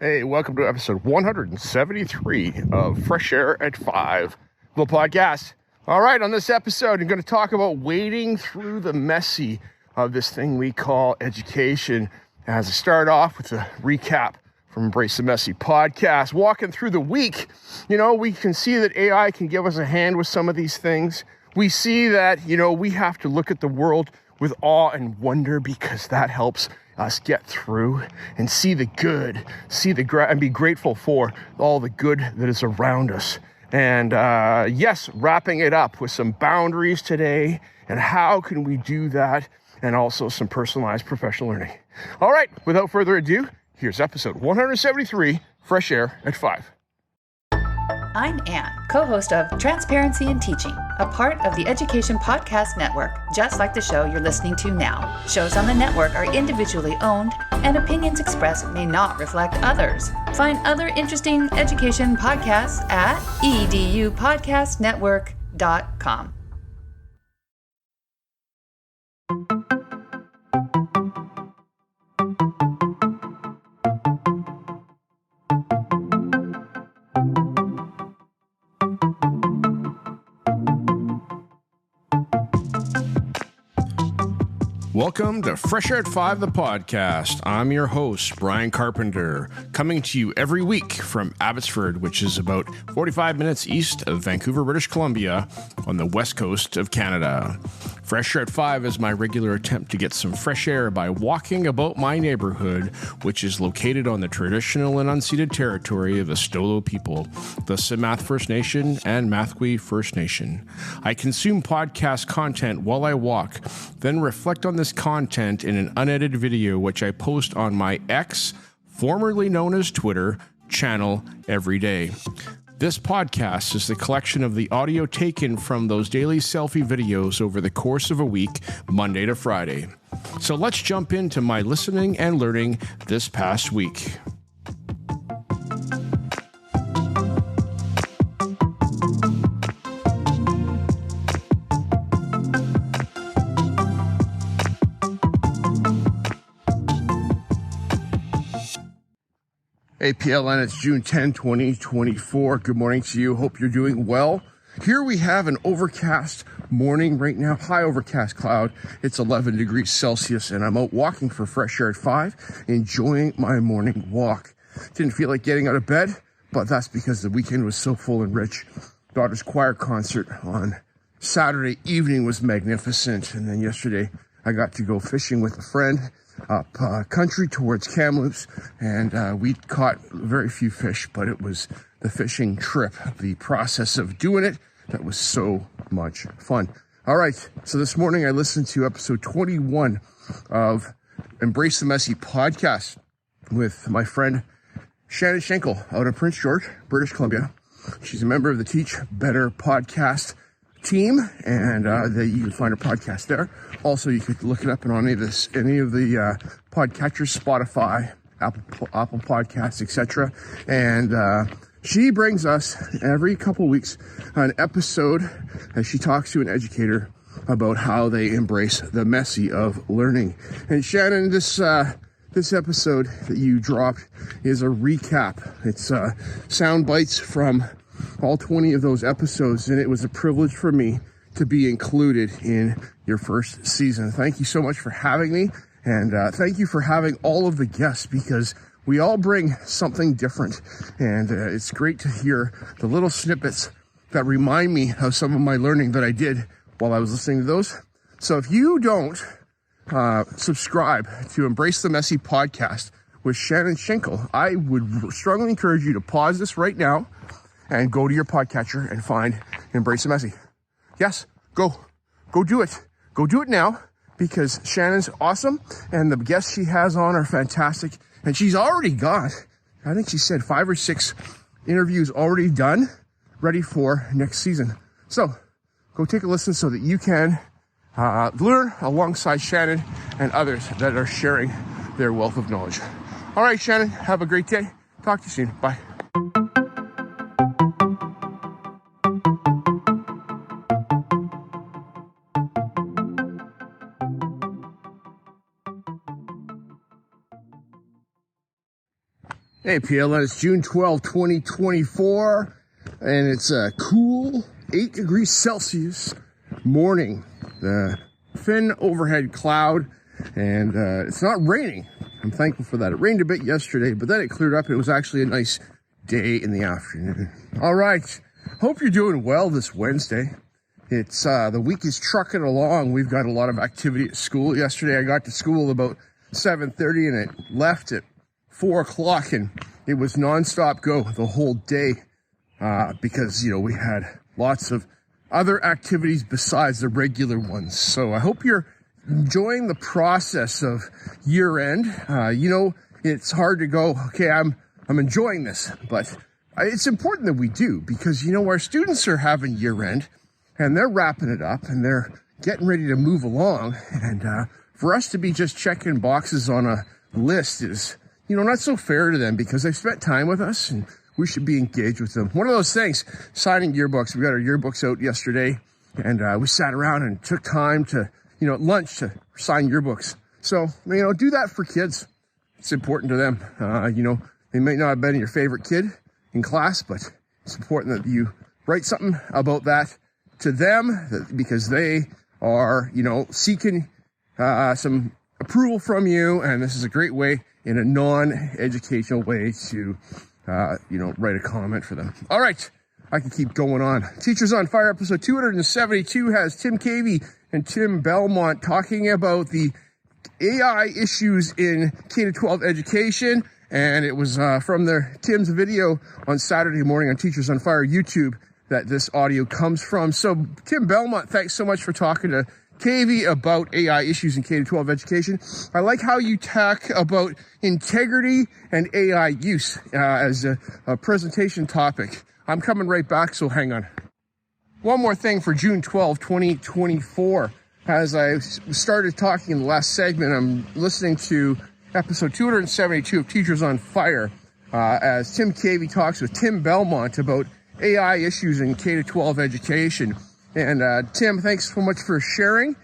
Hey, welcome to episode 173 of Fresh Air at 5, the podcast. All right, on this episode, I'm going to talk about wading through the messy of this thing we call education. As I start off with a recap from Embrace the Messy podcast, walking through the week, we can see that AI can give us a hand with some of these things. We see that, we have to look at the world with awe and wonder because that helps us get through and see the good, and be grateful for all the good that is around us. And yes, wrapping it up with some boundaries today and how can we do that, and also some personalized professional learning. All right, without further ado, here's episode 173, Fresh Air at 5. I'm Anne, co-host of Transparency in Teaching, a part of the Education Podcast Network, just like the show you're listening to now. Shows on the network are individually owned, and opinions expressed may not reflect others. Find other interesting education podcasts at edupodcastnetwork.com. Welcome to Fresh Air at 5, the podcast. I'm your host, Brian Carpenter, coming to you every week from Abbotsford, which is about 45 minutes east of Vancouver, British Columbia, on the west coast of Canada. Fresh Air at 5 is my regular attempt to get some fresh air by walking about my neighborhood, which is located on the traditional and unceded territory of the Stolo people, the Simath First Nation and Mathwe First Nation. I consume podcast content while I walk, then reflect on this content in an unedited video, which I post on my X, formerly known as Twitter, channel every day. This podcast is the collection of the audio taken from those daily selfie videos over the course of a week, Monday to Friday. So let's jump into my listening and learning this past week. Hey, PLN, it's June 10, 2024. Good morning to you. Hope you're doing well. Here we have an overcast morning right now, high overcast cloud. It's 11 degrees Celsius, and I'm out walking for Fresh Air at 5, enjoying my morning walk. Didn't feel like getting out of bed, but that's because the weekend was so full and rich. Daughter's choir concert on Saturday evening was magnificent, and then yesterday I got to go fishing with a friend up country towards Kamloops, and we caught very few fish, but it was the fishing trip, the process of doing it, that was so much fun. All right, so this morning I listened to episode 21 of Embrace the Messy podcast with my friend Shannon Schenkel out of Prince George, British Columbia. She's a member of the Teach Better podcast team, and you can find her podcast there. Also, you could look it up on any of the podcatchers, Spotify, Apple Podcasts, etc. And she brings us every couple weeks an episode as she talks to an educator about how they embrace the messy of learning. And Shannon, this episode that you dropped is a recap. It's sound bites from all 20 of those episodes, and it was a privilege for me to be included in your first season. Thank you so much for having me, and thank you for having all of the guests, because we all bring something different, and it's great to hear the little snippets that remind me of some of my learning that I did while I was listening to those. So if you don't subscribe to Embrace the Messy podcast with Shannon Schenkel, I would strongly encourage you to pause this right now and go to your podcatcher and find Embrace the Messy. Yes, go do it. Go do it now, because Shannon's awesome, and the guests she has on are fantastic. And she's already got, I think she said 5 or 6 interviews already done, ready for next season. So go take a listen so that you can learn alongside Shannon and others that are sharing their wealth of knowledge. All right, Shannon, have a great day. Talk to you soon. Bye. Hey, PLN, it's June 12, 2024, and it's a cool 8 degrees Celsius morning. The thin overhead cloud, and it's not raining. I'm thankful for that. It rained a bit yesterday, but then it cleared up. It was actually a nice day in the afternoon. All right. Hope you're doing well this Wednesday. It's the week is trucking along. We've got a lot of activity at school. Yesterday, I got to school about 7:30, and it left at 4 o'clock, and it was nonstop go the whole day because, we had lots of other activities besides the regular ones. So I hope you're enjoying the process of year end. It's hard to go, okay, I'm enjoying this, but it's important that we do because, our students are having year end and they're wrapping it up and they're getting ready to move along. And for us to be just checking boxes on a list is, not so fair to them because they've spent time with us and we should be engaged with them. One of those things, signing yearbooks. We got our yearbooks out yesterday and we sat around and took time to, at lunch to sign yearbooks. So, do that for kids. It's important to them. They may not have been your favorite kid in class, but it's important that you write something about that to them because they are, seeking some approval from you. And this is a great way in a non-educational way to, write a comment for them. All right. I can keep going on. Teachers on Fire episode 272 has Tim Cavey and Tim Belmont talking about the AI issues in K-12 education. And it was from Tim's video on Saturday morning on Teachers on Fire YouTube that this audio comes from. So Tim Belmont, thanks so much for talking to Cavey about AI issues in K-12 education. I like how you talk about integrity and AI use as a presentation topic. I'm coming right back, so hang on. One more thing for June 12, 2024. As I started talking in the last segment, I'm listening to episode 272 of Teachers on Fire as Tim Cavey talks with Tim Belmont about AI issues in K-12 education. And Tim, thanks so much for sharing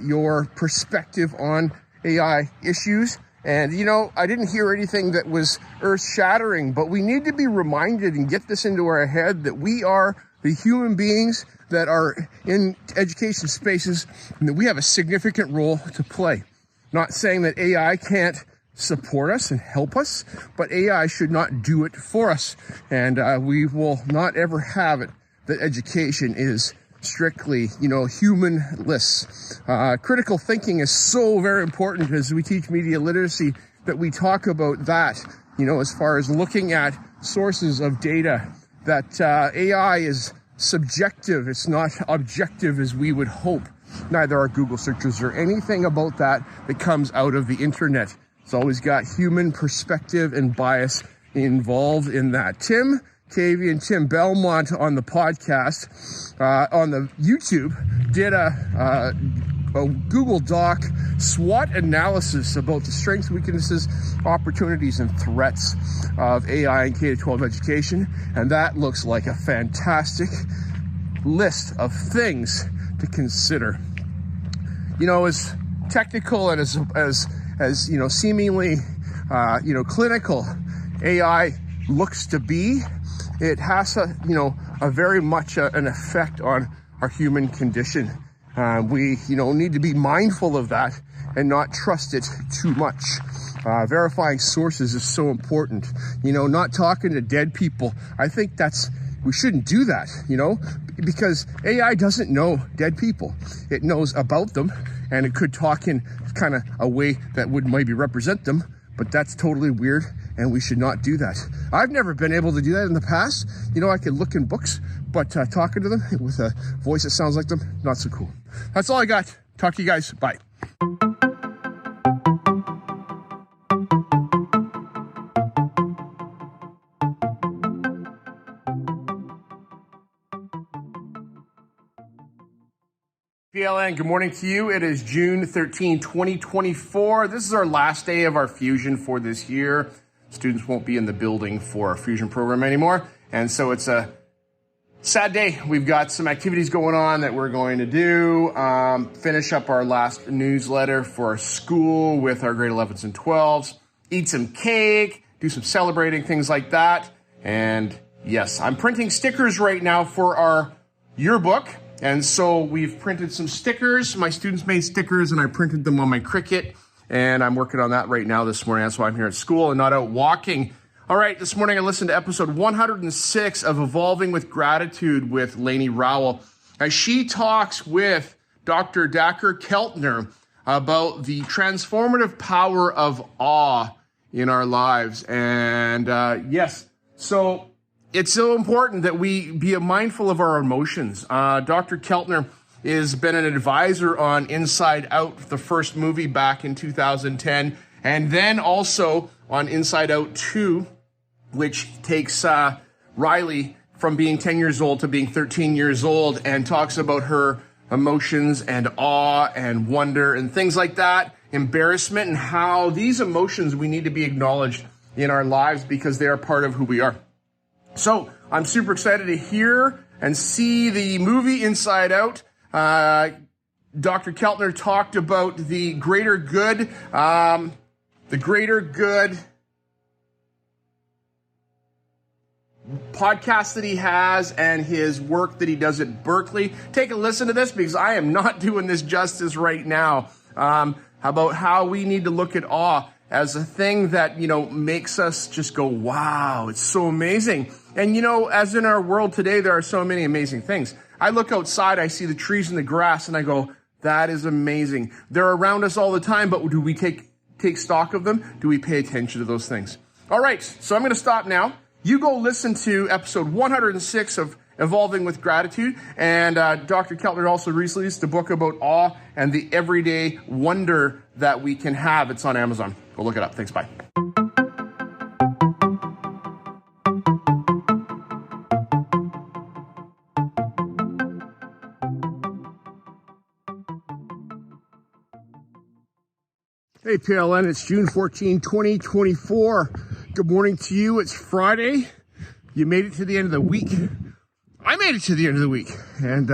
your perspective on AI issues. And, I didn't hear anything that was earth-shattering, but we need to be reminded and get this into our head that we are the human beings that are in education spaces and that we have a significant role to play. Not saying that AI can't support us and help us, but AI should not do it for us. And we will not ever have it that education is strictly, humanless. Critical thinking is so very important as we teach media literacy that we talk about that, as far as looking at sources of data, that AI is subjective. It's not objective as we would hope. Neither are Google searches or anything about that comes out of the internet. It's always got human perspective and bias involved in that. Tim Cavey and Tim Belmont on the podcast, on the YouTube, did a Google Doc SWOT analysis about the strengths, weaknesses, opportunities, and threats of AI in K-12 education. And that looks like a fantastic list of things to consider. As technical and as seemingly, clinical AI looks to be, it has a very much an effect on our human condition. We, need to be mindful of that and not trust it too much. Verifying sources is so important. Not talking to dead people. I think we shouldn't do that, because AI doesn't know dead people. It knows about them, and it could talk in kind of a way that would maybe represent them, but that's totally weird, and we should not do that. I've never been able to do that in the past. I could look in books, but talking to them with a voice that sounds like them, not so cool. That's all I got. Talk to you guys. Bye. PLN, good morning to you. It is June 13, 2024. This is our last day of our Fusion for this year. Students won't be in the building for our Fusion program anymore. And so it's a sad day. We've got some activities going on that we're going to do. Finish up our last newsletter for our school with our grade 11s and 12s. Eat some cake. do some celebrating, things like that. And yes, I'm printing stickers right now for our yearbook. And so we've printed some stickers. My students made stickers and I printed them on my Cricut. And I'm working on that right now this morning. That's why I'm here at school and not out walking. All right, this morning I listened to episode 106 of Evolving with Gratitude with Lainey Rowell, as she talks with Dr. Dacher Keltner about the transformative power of awe in our lives. And yes, so it's so important that we be mindful of our emotions. Dr. Keltner has been an advisor on Inside Out, the first movie back in 2010, and then also on Inside Out 2, which takes Riley from being 10 years old to being 13 years old and talks about her emotions and awe and wonder and things like that, embarrassment, and how these emotions we need to be acknowledged in our lives because they are part of who we are. So I'm super excited to hear and see the movie Inside Out. Dr. Keltner talked about the greater good podcast that he has and his work that he does at Berkeley. Take a listen to this because I am not doing this justice right now, about how we need to look at awe as a thing that, makes us just go, wow, it's so amazing. And, as in our world today, there are so many amazing things. I look outside, I see the trees and the grass, and I go, that is amazing. They're around us all the time, but do we take stock of them? Do we pay attention to those things? All right, so I'm going to stop now. You go listen to episode 106 of Evolving with Gratitude. And Dr. Keltner also released a book about awe and the everyday wonder that we can have. It's on Amazon. Go look it up. Thanks. Bye. Hey, PLN, it's June 14, 2024. Good morning to you. It's Friday. You made it to the end of the week. I made it to the end of the week. And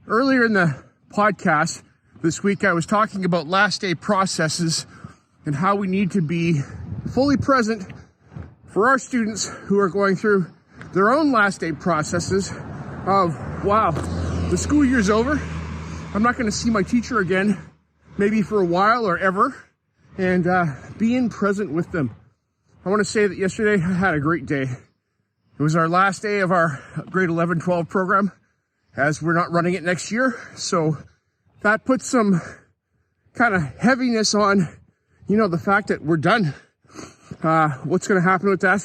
earlier in the podcast this week, I was talking about last day processes and how we need to be fully present for our students who are going through their own last day processes of, wow, the school year's over. I'm not going to see my teacher again, maybe for a while or ever, and being present with them. I want to say that yesterday I had a great day. It was our last day of our grade 11-12 program, as we're not running it next year. So that puts some kind of heaviness on, the fact that we're done. What's going to happen with that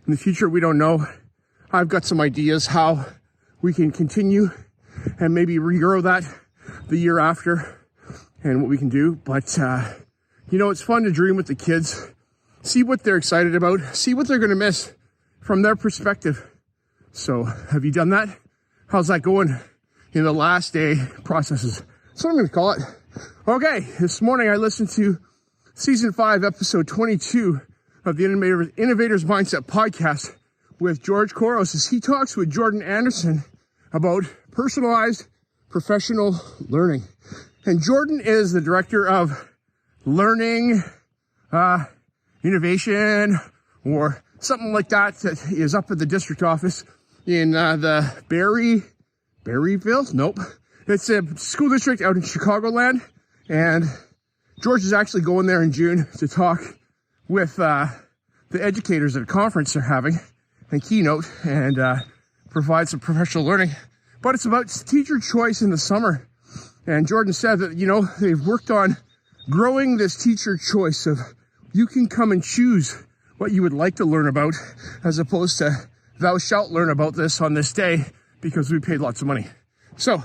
in the future, we don't know. I've got some ideas how we can continue and maybe regrow that the year after and what we can do. But, it's fun to dream with the kids, see what they're excited about, see what they're going to miss from their perspective. So have you done that? How's that going in the last day processes? That's what I'm going to call it. Okay, this morning I listened to season 5, episode 22 of the Innovators Mindset podcast with George Koros, as he talks with Jordan Anderson about personalized professional learning. And Jordan is the director of learning, innovation, or something like that is up at the district office in the Berryville? Nope. It's a school district out in Chicagoland. And George is actually going there in June to talk with the educators at a conference they're having and keynote and provide some professional learning. But it's about teacher choice in the summer. And Jordan said that, they've worked on growing this teacher choice of you can come and choose what you would like to learn about, as opposed to thou shalt learn about this on this day because we paid lots of money. So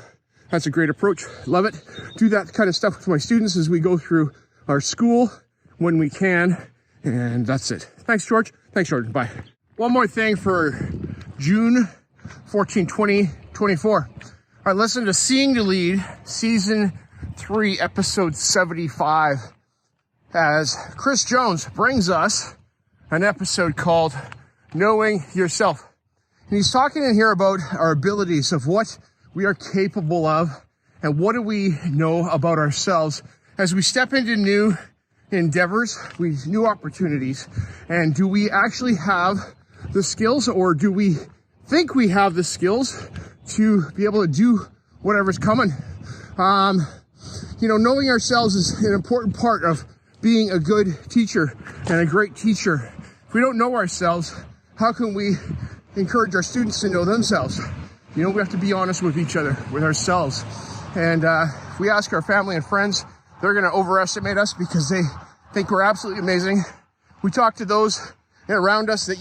that's a great approach. Love it. Do that kind of stuff with my students as we go through our school when we can. And that's it. Thanks, George. Thanks, Jordan. Bye. One more thing for June 14, 2024. I listened to Seeing to Lead, season 3, episode 75, as Chris Jones brings us an episode called Knowing Yourself. And he's talking in here about our abilities, of what we are capable of and what do we know about ourselves as we step into new endeavors, new opportunities, and do we actually have the skills, or do we think we have the skills to be able to do whatever's coming? Knowing ourselves is an important part of being a good teacher and a great teacher. If we don't know ourselves, how can we encourage our students to know themselves? We have to be honest with each other, with ourselves. And if we ask our family and friends, they're going to overestimate us because they think we're absolutely amazing. We talk to those around us that,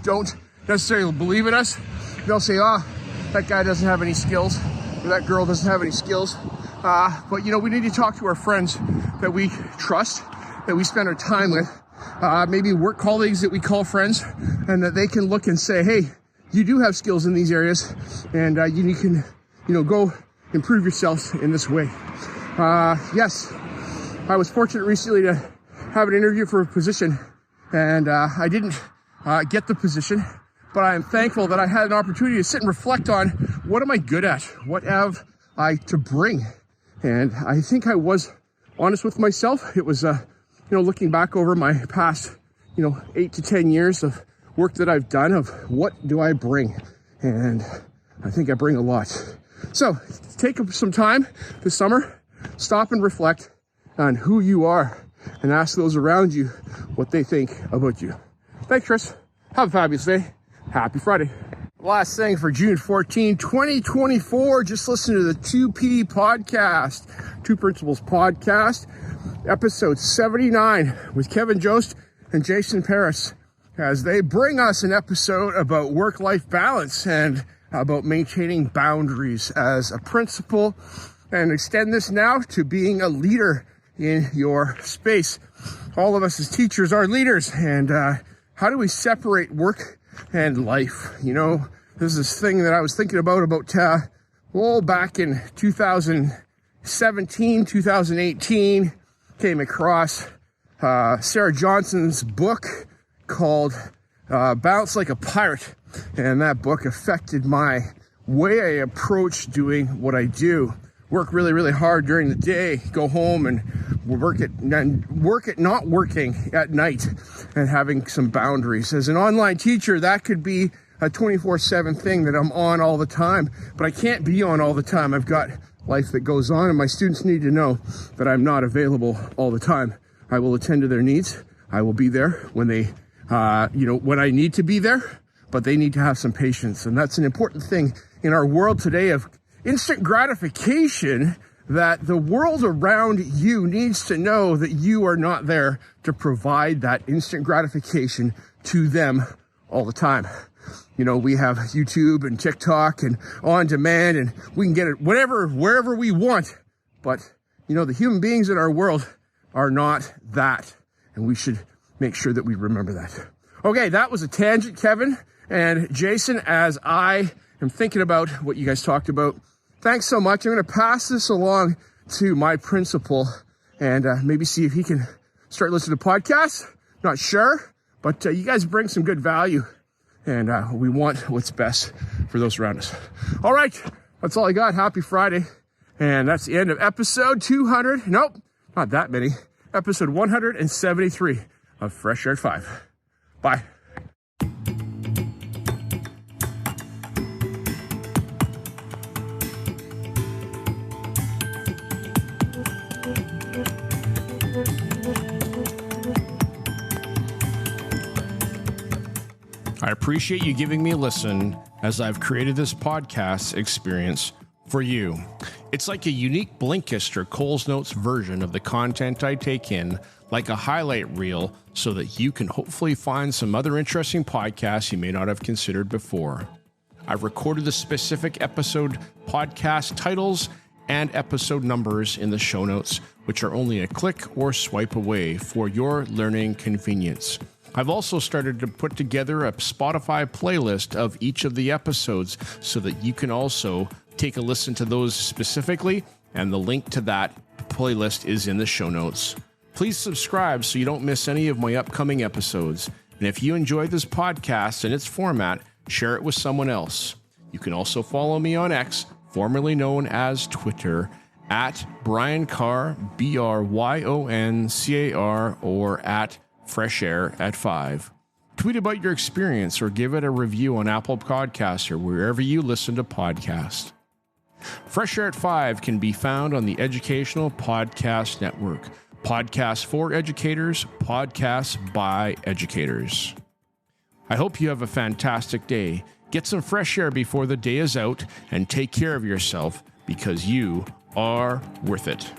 don't necessarily believe in us. They'll say, that guy doesn't have any skills, or that girl doesn't have any skills. But we need to talk to our friends that we trust, that we spend our time with, maybe work colleagues that we call friends, and that they can look and say, hey, you do have skills in these areas, and you can, go improve yourselves in this way. Yes, I was fortunate recently to have an interview for a position, and I didn't get the position, but I am thankful that I had an opportunity to sit and reflect on what am I good at? What have I to bring? And I think I was honest with myself. It was, looking back over my past, 8 to 10 years of work that I've done, of what do I bring? And I think I bring a lot. So take some time this summer, stop and reflect on who you are, and ask those around you what they think about you. Thanks, Chris. Have a fabulous day. Happy Friday. Last thing for June 14, 2024, just listen to the 2P podcast, Two Principles podcast, episode 79 with Kevin Jost and Jason Paris, as they bring us an episode about work-life balance and about maintaining boundaries as a principal, and extend this now to being a leader in your space. All of us as teachers are leaders, and how do we separate work and life? There's this thing that I was thinking about back in 2017, 2018, came across Sarah Johnson's book called Bounce Like a Pirate. And that book affected my way I approach doing what I do. Work really, really hard during the day, go home and work at not working at night, and having some boundaries. As an online teacher, that could be a 24/7 thing that I'm on all the time, but I can't be on all the time. I've got life that goes on, and my students need to know that I'm not available all the time. I will attend to their needs. I will be there when they, when I need to be there, but they need to have some patience. And that's an important thing in our world today of instant gratification, that the world around you needs to know that you are not there to provide that instant gratification to them all the time. We have YouTube and TikTok and on demand, and we can get it wherever we want. But, the human beings in our world are not that. And we should make sure that we remember that. Okay, that was a tangent, Kevin and Jason, as I am thinking about what you guys talked about. Thanks so much. I'm going to pass this along to my principal and maybe see if he can start listening to podcasts. Not sure, but you guys bring some good value, and we want what's best for those around us. All right, that's all I got. Happy Friday. And that's the end of episode 200. Nope, not that many. Episode 173 of Fresh Air 5. Bye. I appreciate you giving me a listen as I've created this podcast experience for you. It's like a unique Blinkist or Coles Notes version of the content I take in, like a highlight reel, so that you can hopefully find some other interesting podcasts you may not have considered before. I've recorded the specific episode podcast titles and episode numbers in the show notes, which are only a click or swipe away for your learning convenience. I've also started to put together a Spotify playlist of each of the episodes so that you can also take a listen to those specifically, and the link to that playlist is in the show notes. Please subscribe so you don't miss any of my upcoming episodes. And if you enjoyed this podcast and its format, share it with someone else. You can also follow me on X, formerly known as Twitter, at Brian Carr, BRYONCAR, or at Fresh Air at 5. Tweet about your experience or give it a review on Apple Podcasts or wherever you listen to podcasts. Fresh Air at 5 can be found on the Educational Podcast Network. Podcasts for educators, podcasts by educators. I hope you have a fantastic day. Get some fresh air before the day is out and take care of yourself because you are worth it.